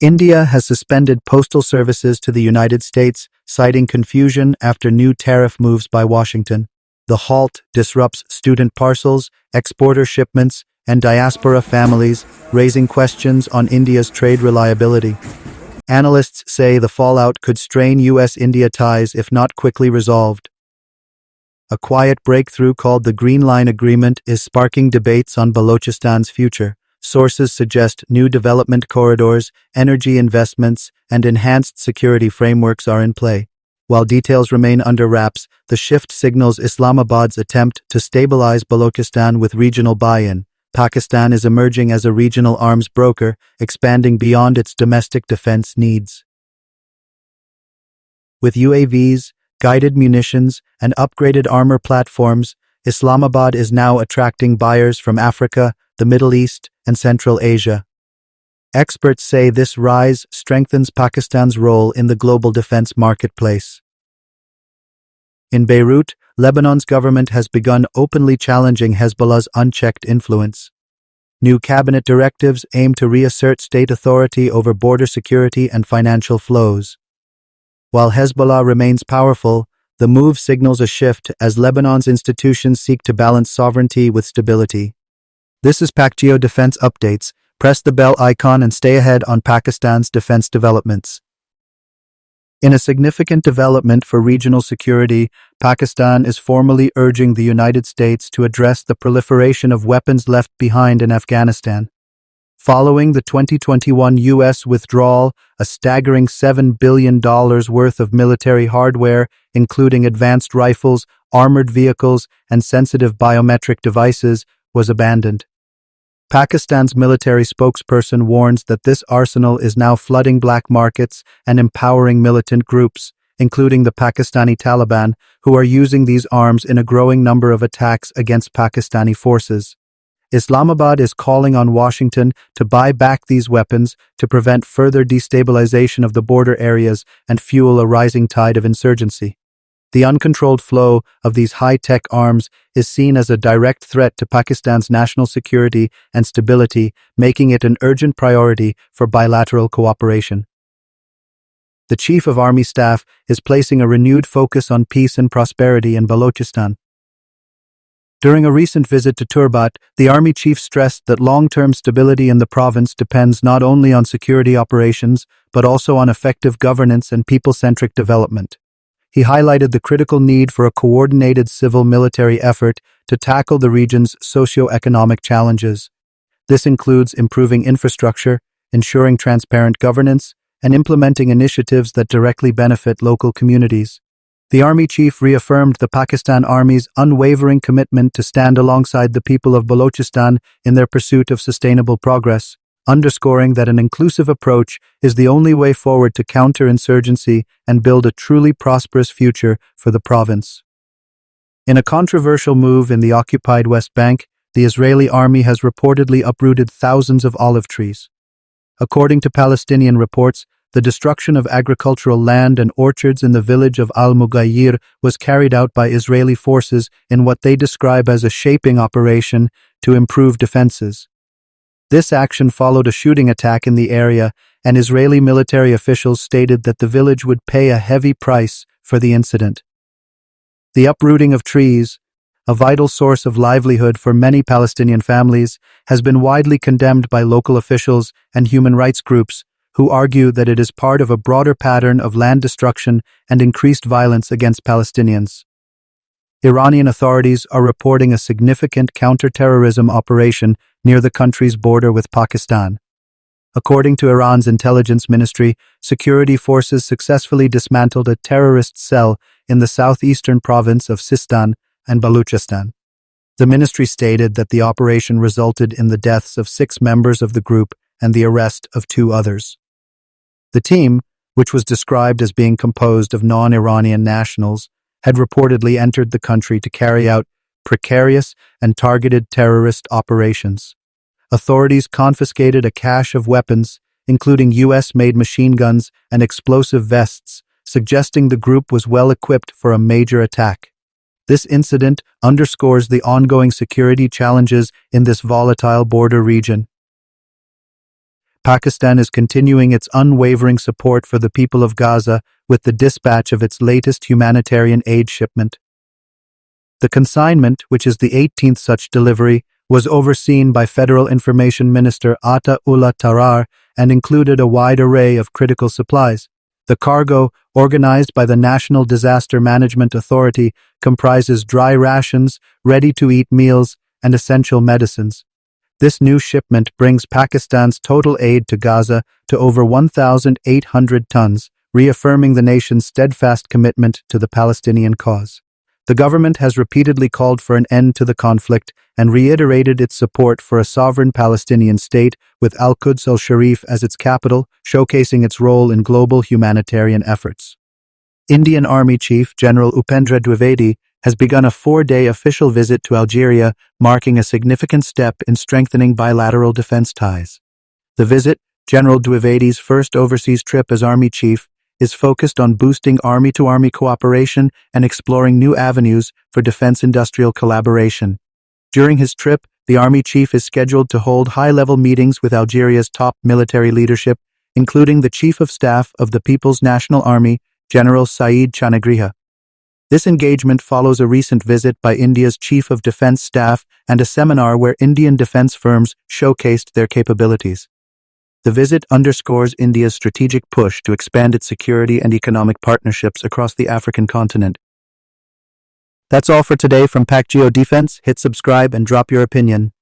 India has suspended postal services to the United States, citing confusion after new tariff moves by Washington. The halt disrupts student parcels, exporter shipments, and diaspora families, raising questions on India's trade reliability. Analysts say the fallout could strain U.S.-India ties if not quickly resolved. A quiet breakthrough called the Green Line Agreement is sparking debates on Balochistan's future. Sources suggest new development corridors, energy investments, and enhanced security frameworks are in play. While details remain under wraps, the shift signals Islamabad's attempt to stabilize Balochistan with regional buy-in. Pakistan is emerging as a regional arms broker, expanding beyond its domestic defense needs. With UAVs, guided munitions, and upgraded armor platforms, Islamabad is now attracting buyers from Africa, the Middle East, and Central Asia. Experts say this rise strengthens Pakistan's role in the global defense marketplace. In Beirut, Lebanon's government has begun openly challenging Hezbollah's unchecked influence. New cabinet directives aim to reassert state authority over border security and financial flows. While Hezbollah remains powerful, the move signals a shift as Lebanon's institutions seek to balance sovereignty with stability. This is Pakistangeo Defence Updates. Press the bell icon and stay ahead on Pakistan's defense developments. In a significant development for regional security, Pakistan is formally urging the United States to address the proliferation of weapons left behind in Afghanistan. Following the 2021 U.S. withdrawal, a staggering $7 billion worth of military hardware, including advanced rifles, armored vehicles, and sensitive biometric devices, was abandoned. Pakistan's military spokesperson warns that this arsenal is now flooding black markets and empowering militant groups, including the Pakistani Taliban, who are using these arms in a growing number of attacks against Pakistani forces. Islamabad is calling on Washington to buy back these weapons to prevent further destabilization of the border areas and fuel a rising tide of insurgency. The uncontrolled flow of these high-tech arms is seen as a direct threat to Pakistan's national security and stability, making it an urgent priority for bilateral cooperation. The Chief of Army Staff is placing a renewed focus on peace and prosperity in Balochistan. During a recent visit to Turbat, the Army Chief stressed that long-term stability in the province depends not only on security operations, but also on effective governance and people-centric development. He highlighted the critical need for a coordinated civil-military effort to tackle the region's socio-economic challenges. This includes improving infrastructure, ensuring transparent governance, and implementing initiatives that directly benefit local communities. The Army Chief reaffirmed the Pakistan Army's unwavering commitment to stand alongside the people of Balochistan in their pursuit of sustainable progress, underscoring that an inclusive approach is the only way forward to counter insurgency and build a truly prosperous future for the province. In a controversial move in the occupied West Bank, the Israeli army has reportedly uprooted thousands of olive trees. According to Palestinian reports, the destruction of agricultural land and orchards in the village of Al-Mughayir was carried out by Israeli forces in what they describe as a shaping operation to improve defenses. This action followed a shooting attack in the area, and Israeli military officials stated that the village would pay a heavy price for the incident. The uprooting of trees, a vital source of livelihood for many Palestinian families, has been widely condemned by local officials and human rights groups, who argue that it is part of a broader pattern of land destruction and increased violence against Palestinians. Iranian authorities are reporting a significant counter-terrorism operation near the country's border with Pakistan. According to Iran's intelligence ministry, security forces successfully dismantled a terrorist cell in the southeastern province of Sistan and Balochistan. The ministry stated that the operation resulted in the deaths of 6 members of the group and the arrest of 2 others. The team, which was described as being composed of non-Iranian nationals, had reportedly entered the country to carry out precarious and targeted terrorist operations. Authorities confiscated a cache of weapons, including U.S.-made machine guns and explosive vests, suggesting the group was well equipped for a major attack. This incident underscores the ongoing security challenges in this volatile border region. Pakistan is continuing its unwavering support for the people of Gaza with the dispatch of its latest humanitarian aid shipment. The consignment, which is the 18th such delivery, was overseen by Federal Information Minister Ata Ullah Tarar and included a wide array of critical supplies. The cargo, organized by the National Disaster Management Authority, comprises dry rations, ready-to-eat meals, and essential medicines. This new shipment brings Pakistan's total aid to Gaza to over 1,800 tons, reaffirming the nation's steadfast commitment to the Palestinian cause. The government has repeatedly called for an end to the conflict and reiterated its support for a sovereign Palestinian state with Al-Quds al-Sharif as its capital, showcasing its role in global humanitarian efforts. Indian Army Chief General Upendra Dwivedi has begun a 4-day official visit to Algeria, marking a significant step in strengthening bilateral defense ties. The visit, General Dwivedi's first overseas trip as Army Chief, is focused on boosting Army-to-Army cooperation and exploring new avenues for defense-industrial collaboration. During his trip, the Army Chief is scheduled to hold high-level meetings with Algeria's top military leadership, including the Chief of Staff of the People's National Army, General Saeed Chanagriha. This engagement follows a recent visit by India's Chief of Defense Staff and a seminar where Indian defense firms showcased their capabilities. The visit underscores India's strategic push to expand its security and economic partnerships across the African continent. That's all for today from Pakistangeo Defense. Hit subscribe and drop your opinion.